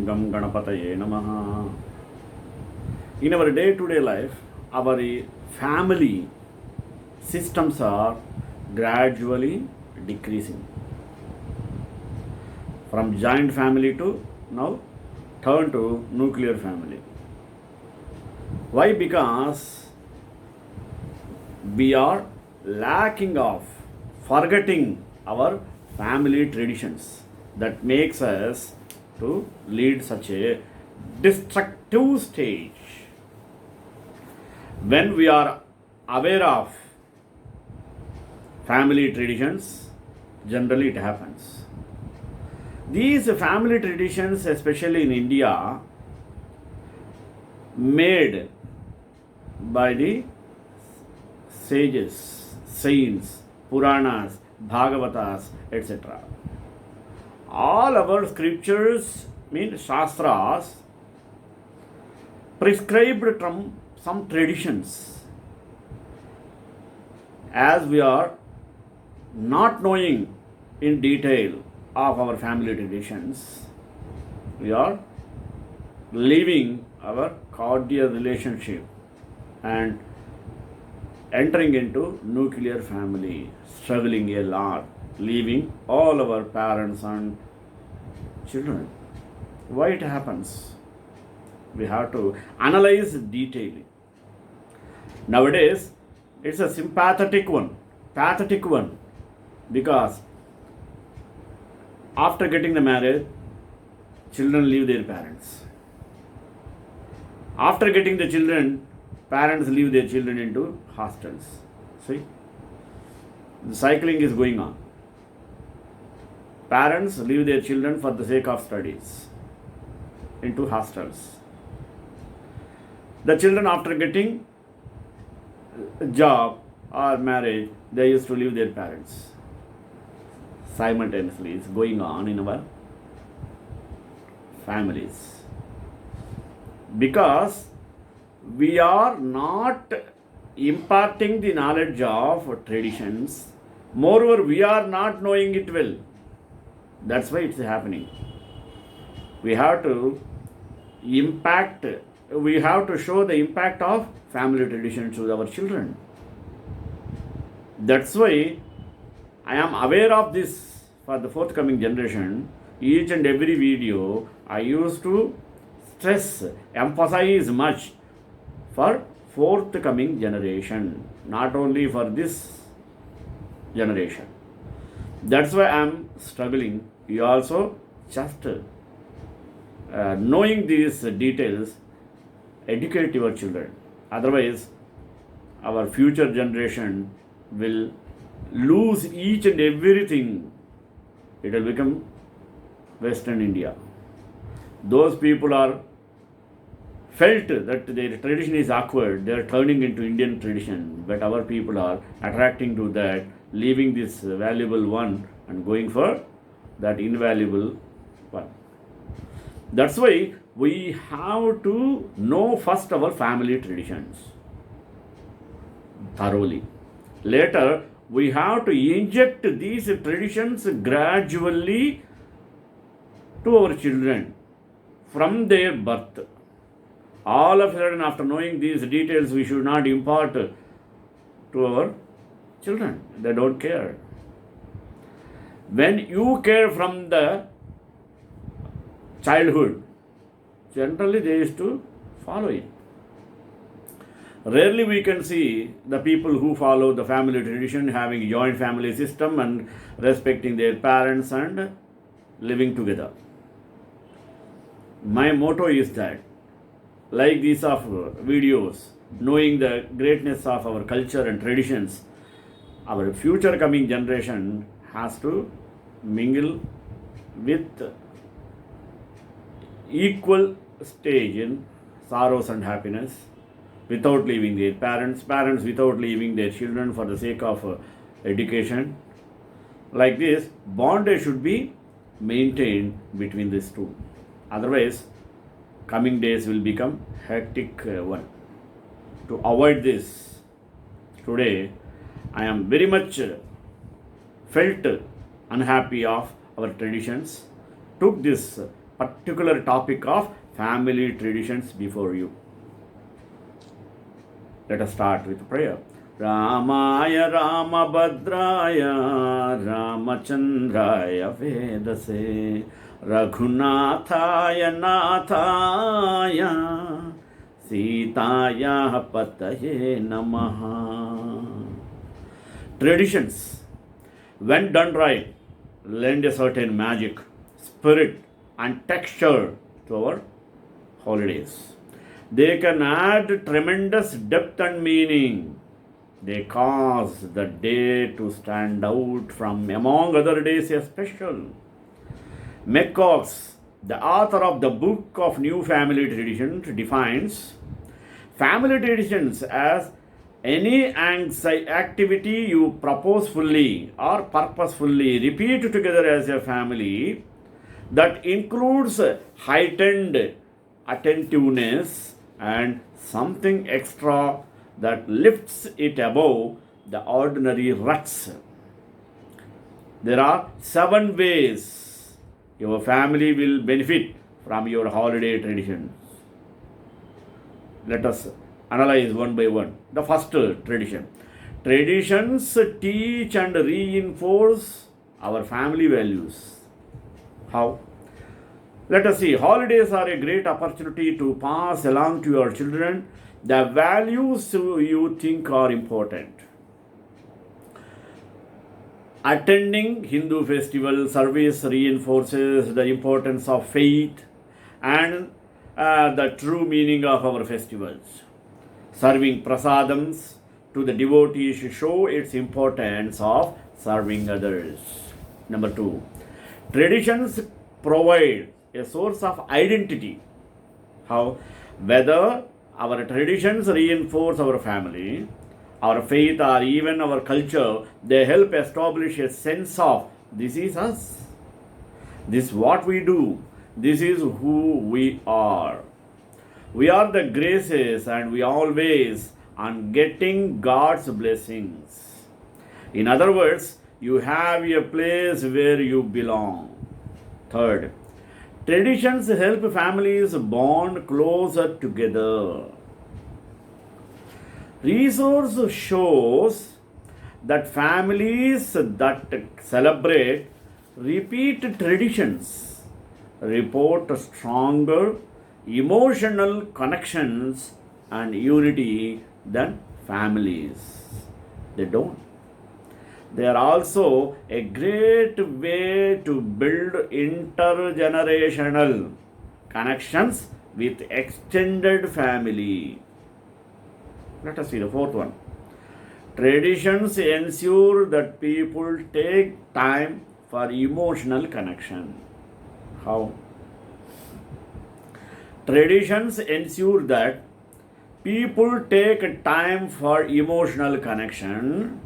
Gam Ganapataye Namaha. In our day-to-day life, our family systems are gradually decreasing. From joint family to now turn to nuclear family. Why? Because we are lacking of forgetting our family traditions that makes us to lead such a destructive stage. When we are aware of family traditions, generally it happens. These family traditions, especially in India, made by the sages, saints, Puranas, Bhagavatas, etc. All our scriptures, mean Shastras, prescribed from some traditions. As we are not knowing in detail of our family traditions, we are leaving our cordial relationship and entering into nuclear family, struggling a lot, leaving all our parents and children. Why it happens? We have to analyze detailing. Nowadays, it's a sympathetic one, pathetic one, because after getting the marriage, children leave their parents. After getting the children, parents leave their children into hostels. See? The cycling is going on. Parents leave their children for the sake of studies into hostels. The children, after getting a job or marriage, they used to leave their parents. Simultaneously, it's going on in our families. Because we are not imparting the knowledge of traditions, moreover, we are not knowing it well. That's why it's happening. We have to show the impact of family traditions to our children. That's why I am aware of this for the forthcoming generation. Each and every video I used to stress, emphasize much for forthcoming generation, not only for this generation. That's why I am struggling. You also just knowing these details, educate your children. Otherwise, our future generation will lose each and everything. It will become Western India. Those people are felt that their tradition is awkward, they are turning into Indian tradition, but our people are attracting to that, leaving this valuable one and going for that invaluable one. That's why we have to know first our family traditions thoroughly. Later, we have to inject these traditions gradually to our children from their birth. All of a sudden, after knowing these details, we should not impart to our children. They don't care. When you care from the childhood, generally they used to follow it. Rarely we can see the people who follow the family tradition, having a joint family system and respecting their parents and living together. My motto is that, like these of videos, knowing the greatness of our culture and traditions, our future coming generation has to mingle with equal stage in sorrows and happiness, without leaving their parents, parents without leaving their children for the sake of education. Like this, bondage should be maintained between these two. Otherwise, coming days will become hectic one. To avoid this, today I am very much felt unhappy of our traditions, took this particular topic of family traditions before you. Let us start with prayer. Ramaya Ramabhadraya Ramachandraya Vedase Raghunathaya Nathaya Sitaya Pataye Namaha. Traditions, when done right, lend a certain magic, spirit, and texture to our holidays. They can add tremendous depth and meaning. They cause the day to stand out from among other days as special. McCox, the author of the Book of New Family Traditions, defines family traditions as any activity you purposefully or purposefully repeat together as a family that includes heightened attentiveness and something extra that lifts it above the ordinary ruts. There are 7 ways your family will benefit from your holiday traditions. Let us analyze one by one. The first tradition. Traditions teach and reinforce our family values. How? Let us see. Holidays are a great opportunity to pass along to your children the values you think are important. Attending Hindu festival service reinforces the importance of faith and the true meaning of our festivals. Serving prasadams to the devotees show its importance of serving others. Number 2, traditions provide a source of identity. How? Whether our traditions reinforce our family, our faith, or even our culture, they help establish a sense of this is us, this is what we do, this is who we are. We are the graces and we always on getting God's blessings. In other words, you have a place where you belong. Third, traditions help families bond closer together. Research shows that families that celebrate repeat traditions report stronger emotional connections and unity than families they don't. They are also a great way to build intergenerational connections with extended family. Let us see the fourth one. Traditions ensure that people take time for emotional connection. How? Traditions ensure that people take time for emotional connection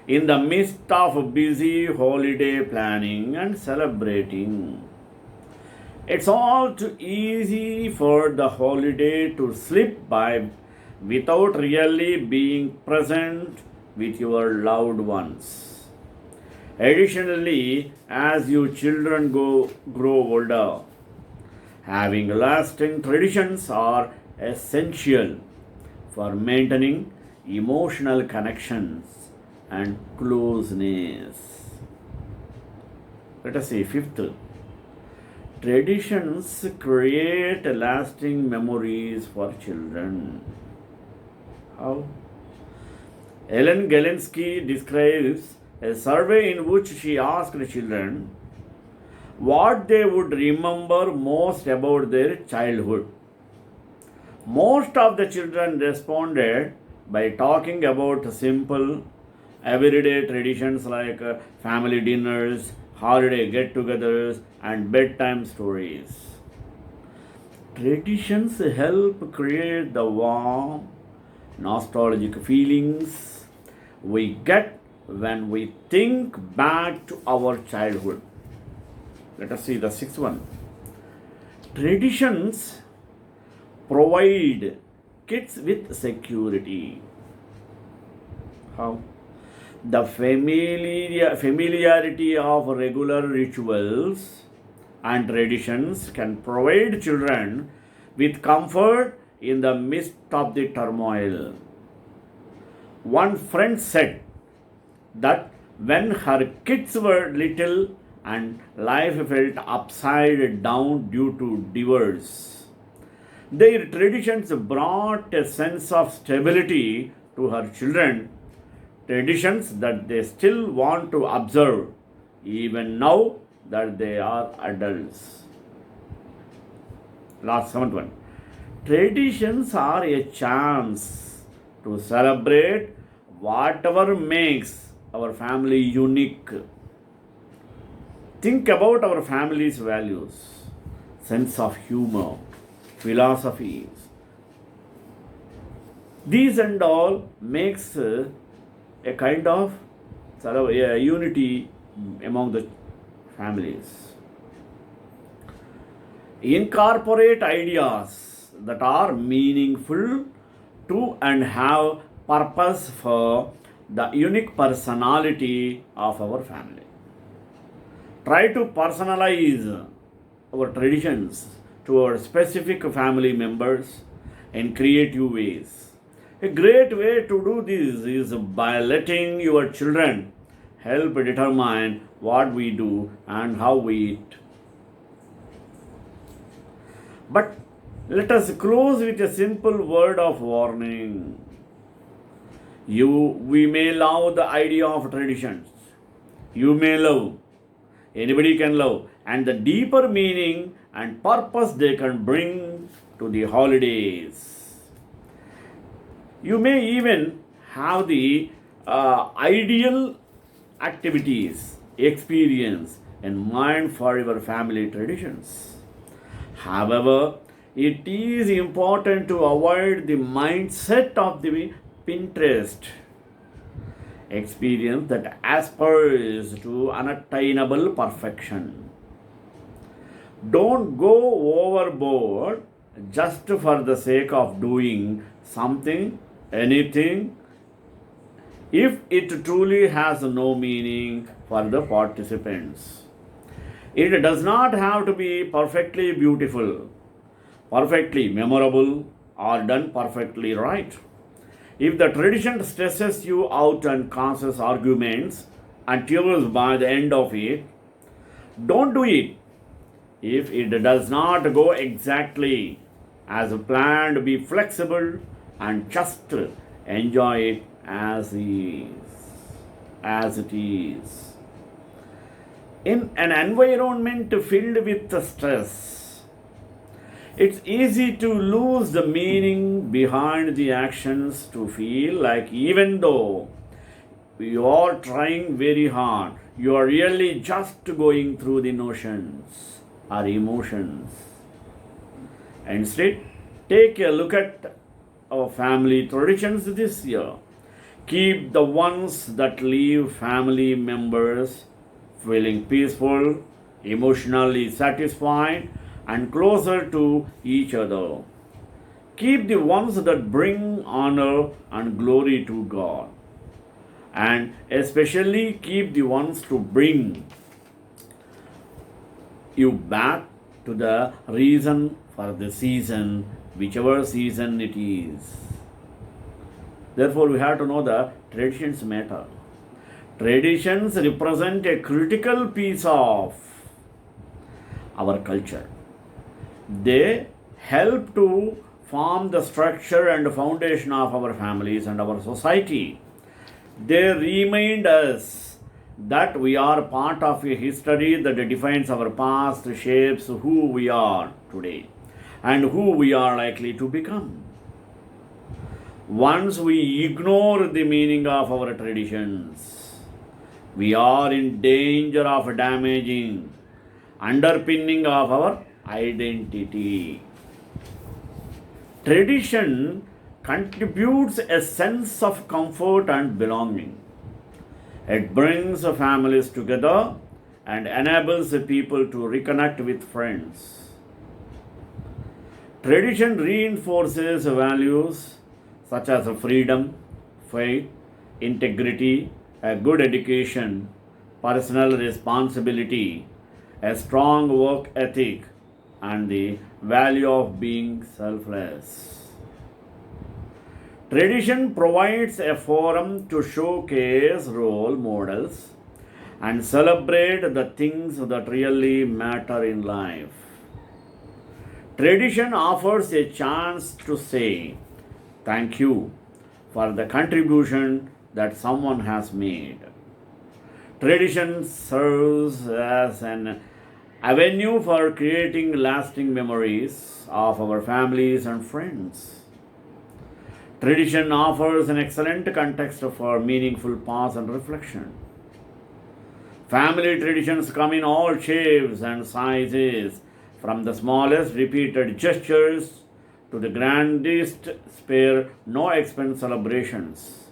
in the midst of busy holiday planning and celebrating. It's all too easy for the holiday to slip by without really being present with your loved ones. Additionally, as your children grow older, having lasting traditions are essential for maintaining emotional connections and closeness. Let us see fifth. Traditions create lasting memories for children. How? Ellen Galinsky describes a survey in which she asked children what they would remember most about their childhood. Most of the children responded by talking about simple, everyday traditions like family dinners, holiday get togethers, and bedtime stories. Traditions help create the warm, nostalgic feelings we get when we think back to our childhood. Let us see the sixth one. Traditions provide kids with security. How? The familiarity of regular rituals and traditions can provide children with comfort in the midst of the turmoil. One friend said that when her kids were little and life felt upside down due to divorce, their traditions brought a sense of stability to her children, traditions that they still want to observe even now that they are adults. Last seventh one. Traditions are a chance to celebrate whatever makes our family unique. Think about our family's values, sense of humor, philosophies. These and all makes a kind of a unity among the families. Incorporate ideas that are meaningful to and have purpose for the unique personality of our family. Try to personalize our traditions to our specific family members in creative ways. A great way to do this is by letting your children help determine what we do and how we eat. But let us close with a simple word of warning. We may love the idea of traditions. You may love. Anybody can love. And the deeper meaning and purpose they can bring to the holidays. You may even have the ideal activities, experience, and mind for your family traditions. However, it is important to avoid the mindset of the Pinterest experience that aspires to unattainable perfection. Don't go overboard just for the sake of doing something, anything, if it truly has no meaning for the participants. It does not have to be perfectly beautiful, perfectly memorable, or done perfectly right. If the tradition stresses you out and causes arguments and tears by the end of it, don't do it. If it does not go exactly as planned, be flexible and just enjoy it as it is. In an environment filled with stress, it's easy to lose the meaning behind the actions, to feel like even though you are trying very hard, you are really just going through the notions or emotions. Instead, take a look at our family traditions this year. Keep the ones that leave family members feeling peaceful, emotionally satisfied, and closer to each other. Keep the ones that bring honor and glory to God. And especially keep the ones to bring you back to the reason for the season, whichever season it is. Therefore, we have to know the traditions matter. Traditions represent a critical piece of our culture. They help to form the structure and foundation of our families and our society. They remind us that we are part of a history that defines our past, shapes who we are today, and who we are likely to become. Once we ignore the meaning of our traditions, we are in danger of damaging underpinning of our identity. Tradition contributes a sense of comfort and belonging. It brings families together and enables people to reconnect with friends. Tradition reinforces values such as freedom, faith, integrity, a good education, personal responsibility, a strong work ethic, and the value of being selfless. Tradition provides a forum to showcase role models and celebrate the things that really matter in life. Tradition offers a chance to say thank you for the contribution that someone has made. Tradition serves as an avenue for creating lasting memories of our families and friends. Tradition offers an excellent context for meaningful pause and reflection. Family traditions come in all shapes and sizes, from the smallest repeated gestures to the grandest spare no expense celebrations.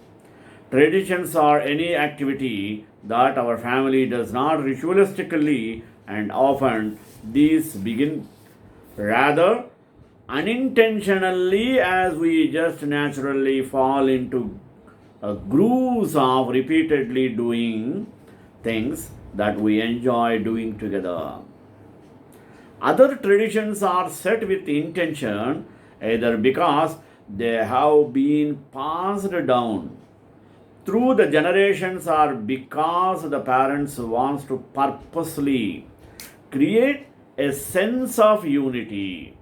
Traditions are any activity that our family does not ritualistically, and often these begin rather unintentionally as we just naturally fall into grooves of repeatedly doing things that we enjoy doing together. Other traditions are set with intention, either because they have been passed down through the generations or because the parents wants to purposely create a sense of unity.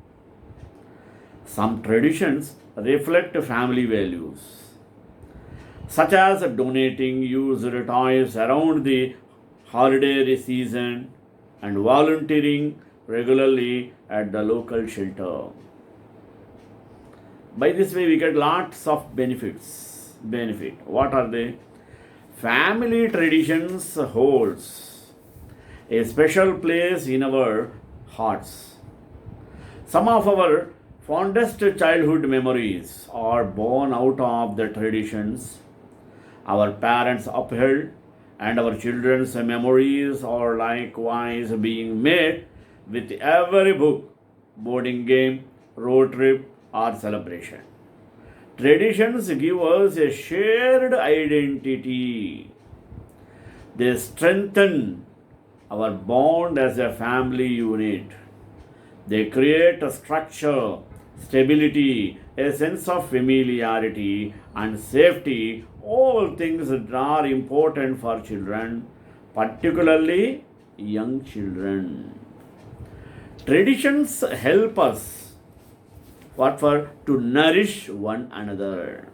Some traditions reflect family values, such as donating used toys around the holiday season and volunteering regularly at the local shelter. By this way, we get lots of benefits. What are they? Family traditions holds a special place in our hearts. Some of our fondest childhood memories are born out of the traditions our parents upheld, and our children's memories are likewise being made with every book, boarding game, road trip, or celebration. Traditions give us a shared identity. They strengthen our bond as a family unit. They create a structure, stability, a sense of familiarity, and safety, all things that are important for children, particularly young children. Traditions help us to nourish one another.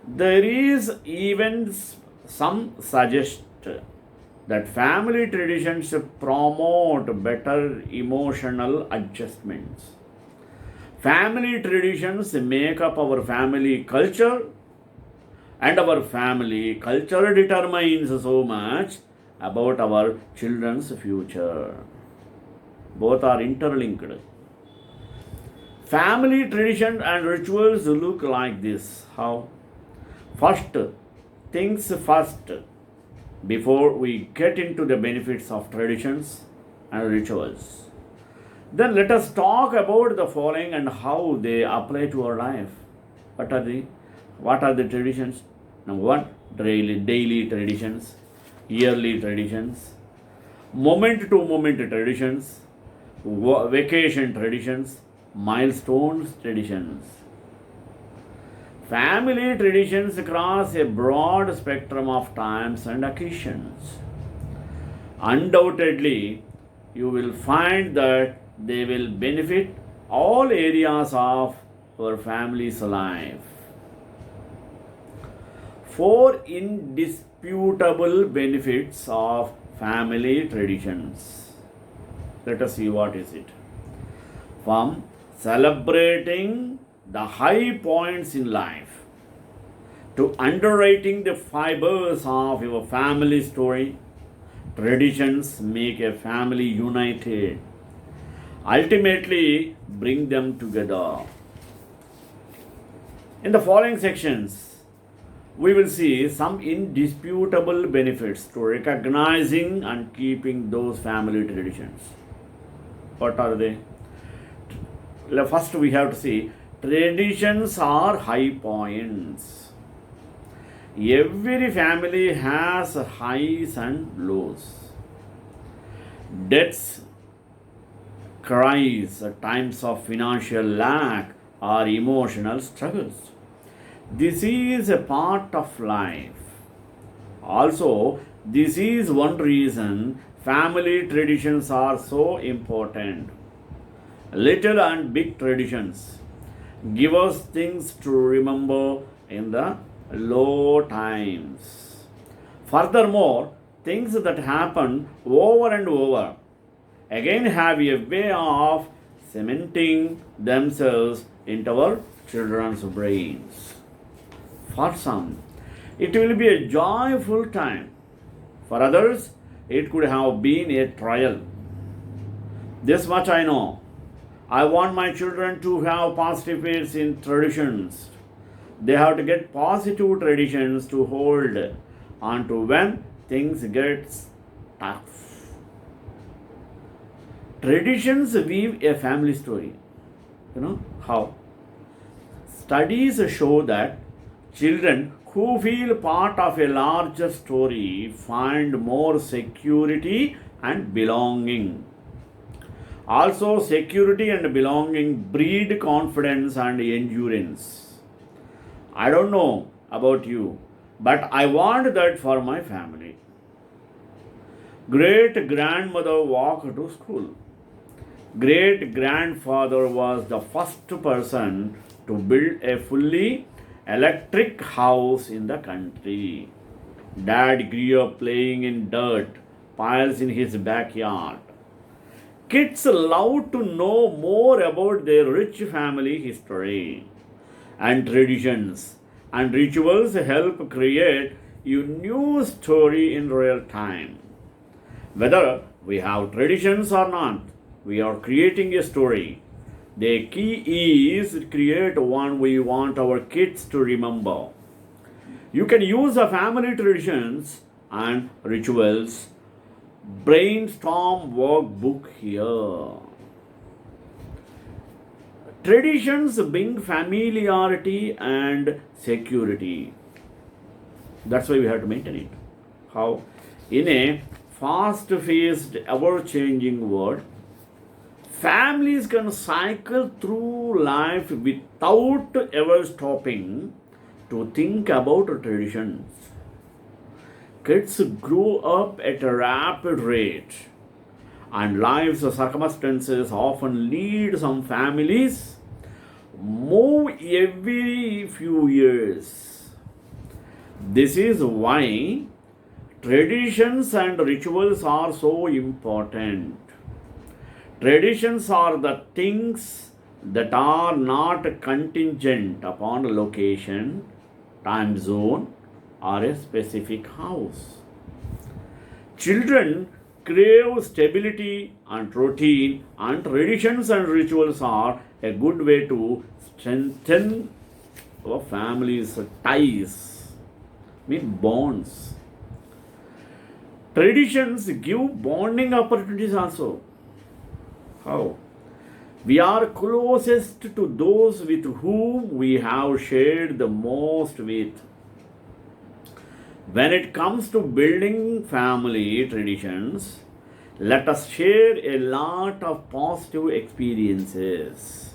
There is even some suggest that family traditions promote better emotional adjustments. Family traditions make up our family culture, and our family culture determines so much about our children's future. Both are interlinked. Family tradition and rituals look like this. How? First, things first, before we get into the benefits of traditions and rituals. Then let us talk about the following and how they apply to our life. What are the traditions? Number one, daily traditions, yearly traditions, moment to moment traditions, vacation traditions, milestones traditions. Family traditions cross a broad spectrum of times and occasions. Undoubtedly, you will find that they will benefit all areas of our family's life. Four indisputable benefits of family traditions. Let us see what is it. From celebrating the high points in life to underwriting the fibers of your family story, traditions make a family united, ultimately bring them together. In the following sections, we will see some indisputable benefits to recognizing and keeping those family traditions. What are they? First, we have to see traditions are high points. Every family has highs and lows. Deaths, cries at times of financial lack or emotional struggles. This is a part of life. Also, this is one reason family traditions are so important. Little and big traditions give us things to remember in the low times. Furthermore, things that happen over and over again have a way of cementing themselves into our children's brains. For some, it will be a joyful time. For others, it could have been a trial. This much I know. I want my children to have positive faith in traditions. They have to get positive traditions to hold on to when things get tough. Traditions weave a family story. You know how? Studies show that children who feel part of a larger story find more security and belonging. Also, security and belonging breed confidence and endurance. I don't know about you, but I want that for my family. Great grandmother walked to school. Great grandfather was the first person to build a fully electric house in the country. Dad grew up playing in dirt piles in his backyard. Kids love to know more about their rich family history and traditions, and rituals help create a new story in real time. Whether we have traditions or not, we are creating a story. The key is to create one we want our kids to remember. You can use the family traditions and rituals brainstorm workbook here. Traditions bring familiarity and security. That's why we have to maintain it. How? In a fast paced, ever changing world, families can cycle through life without ever stopping to think about traditions. Kids grow up at a rapid rate, and life's circumstances often lead some families move every few years. This is why traditions and rituals are so important. Traditions are the things that are not contingent upon location, time zone, or a specific house. Children crave stability and routine, and traditions and rituals are a good way to strengthen our family's ties, mean bonds. Traditions give bonding opportunities also. How? We are closest to those with whom we have shared the most with. When it comes to building family traditions, let us share a lot of positive experiences.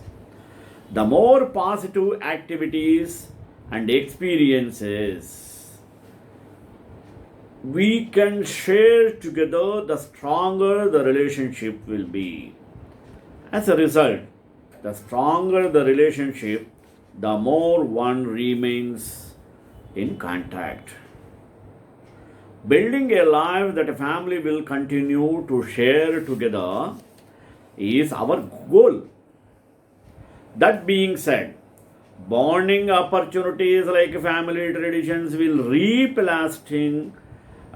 The more positive activities and experiences we can share together, the stronger the relationship will be. As a result, the stronger the relationship, the more one remains in contact. Building a life that a family will continue to share together is our goal. That being said, bonding opportunities like family traditions will reap lasting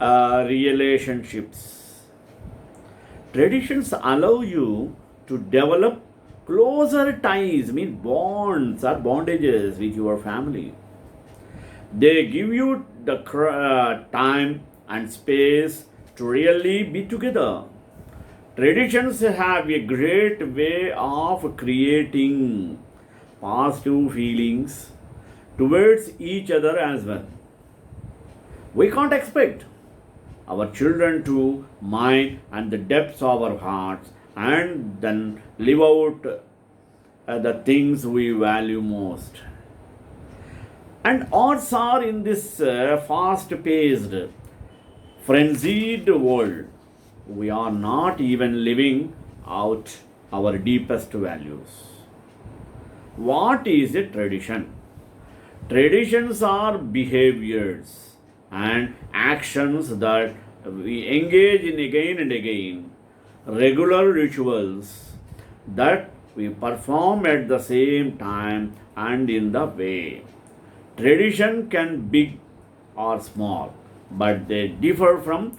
relationships. Traditions allow you to develop closer ties, mean bonds or bondages with your family. They give you the time and space to really be together. Traditions have a great way of creating positive feelings towards each other as well. We can't expect our children to mind and the depths of our hearts, and then live out the things we value most. And odds are in this fast paced, frenzied world, we are not even living out our deepest values. What is a tradition? Traditions are behaviors and actions that we engage in again and again, regular rituals that we perform at the same time and in the way. Tradition can be big or small, but they differ from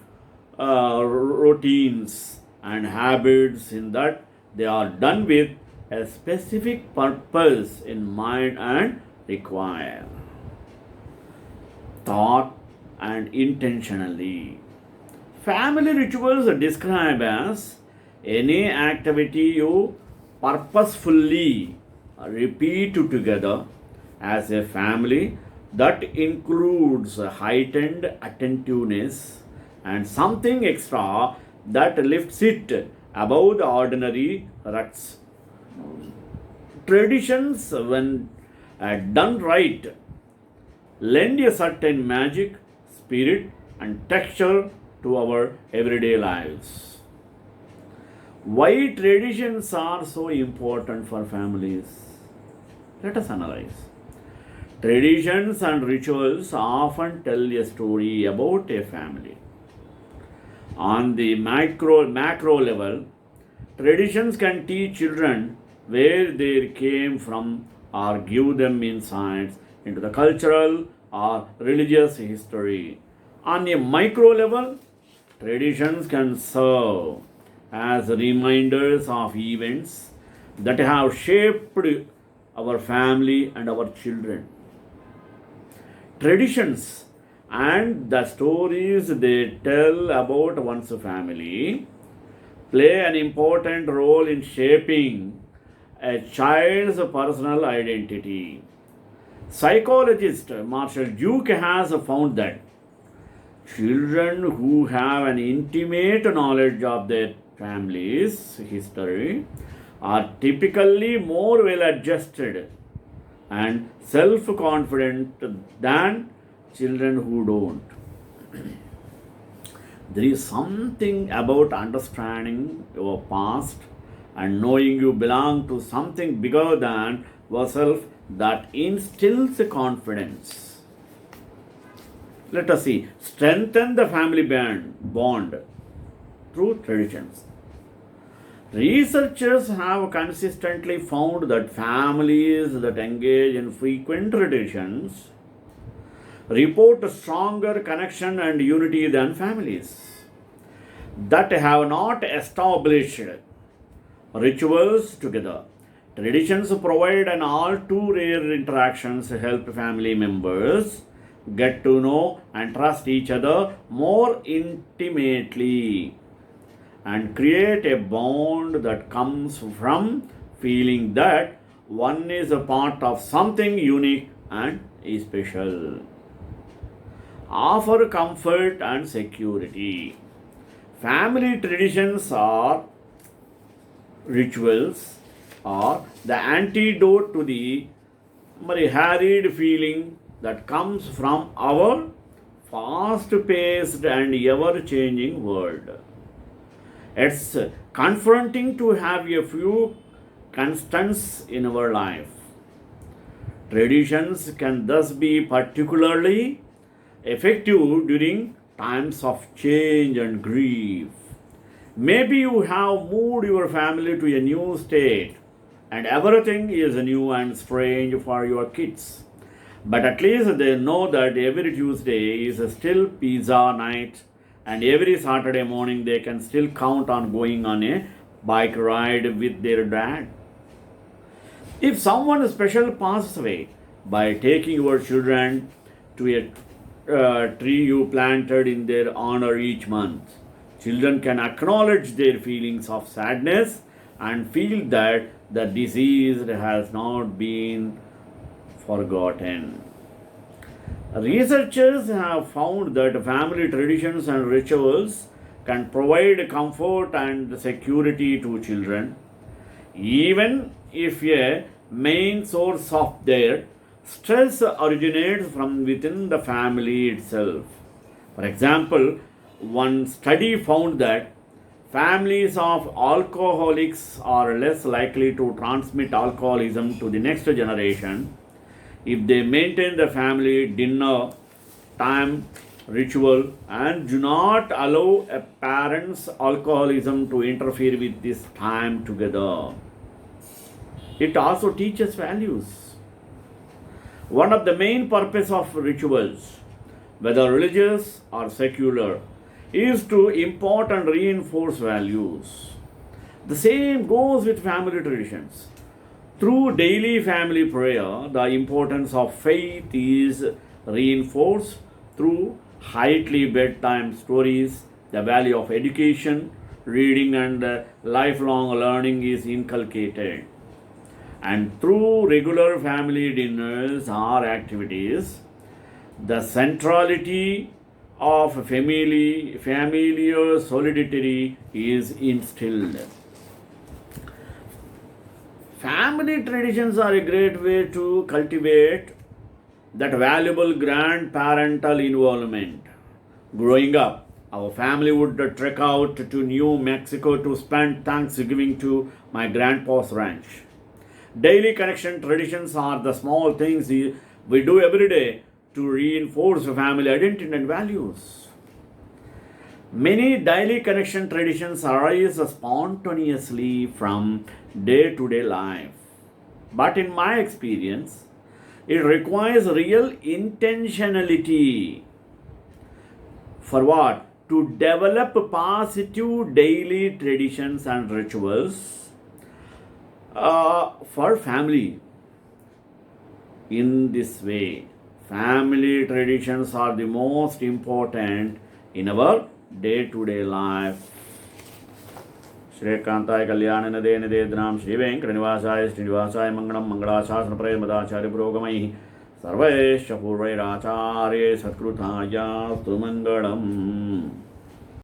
routines and habits in that they are done with a specific purpose in mind and require thought and intentionally. Family rituals are described as any activity you purposefully repeat together as a family that includes heightened attentiveness and something extra that lifts it above the ordinary ruts. Traditions, when done right, lend a certain magic, spirit, and texture to our everyday lives. Why traditions are so important for families? Let us analyze. Traditions and rituals often tell a story about a family. On the macro level, traditions can teach children where they came from or give them insights into the cultural or religious history. On a micro level, traditions can serve as reminders of events that have shaped our family and our children. Traditions and the stories they tell about one's family play an important role in shaping a child's personal identity. Psychologist Marshall Duke has found that children who have an intimate knowledge of their family's history are typically more well adjusted and self confident than children who don't. There is something about understanding your past and knowing you belong to something bigger than yourself that instills confidence. Let us see. Strengthen the family bond through traditions. Researchers have consistently found that families that engage in frequent traditions report a stronger connection and unity than families that have not established rituals together. Traditions provide an all too rare interactions help family members get to know and trust each other more intimately and create a bond that comes from feeling that one is a part of something unique and special. Offer comfort and security. Family traditions or rituals are the antidote to the very harried feeling that comes from our fast paced and ever changing world. It's confronting to have a few constants in our life. Traditions can thus be particularly effective during times of change and grief. Maybe you have moved your family to a new state and everything is new and strange for your kids. But at least they know that every Tuesday is still pizza night and every Saturday morning they can still count on going on a bike ride with their dad. If someone special passes away, by taking your children to a tree you planted in their honor each month, children can acknowledge their feelings of sadness and feel that the deceased has not been forgotten. Researchers have found that family traditions and rituals can provide comfort and security to children, even if a main source of their stress originates from within the family itself. For example, one study found that families of alcoholics are less likely to transmit alcoholism to the next generation if they maintain the family dinner time ritual and do not allow a parent's alcoholism to interfere with this time together. It also teaches values. One of the main purpose of rituals, whether religious or secular, is to impart and reinforce values. The same goes with family traditions. Through daily family prayer, the importance of faith is reinforced. Through nightly bedtime stories, the value of education, reading, and lifelong learning is inculcated. And through regular family dinners or activities, the centrality of familiar solidarity is instilled. Family traditions are a great way to cultivate that valuable grandparental involvement. Growing up, our family would trek out to New Mexico to spend Thanksgiving to my grandpa's ranch. Daily connection traditions are the small things we do every day to reinforce family identity and values. Many daily connection traditions arise spontaneously from day to day life. But in my experience, it requires real intentionality. For what? To develop positive daily traditions and rituals for family. In this way, family traditions are the most important in our day to day life. श्रीकांताय कल्याण नदे नदे नाम श्री वेंकटनिवासाय श्रीनिवासाय मंगलम मंगलाशासन प्रय मदाचार्य पुरोगमैः सर्वैश्च पूर्वैराचार्ये सत्कृताय स्तु मंगलम्.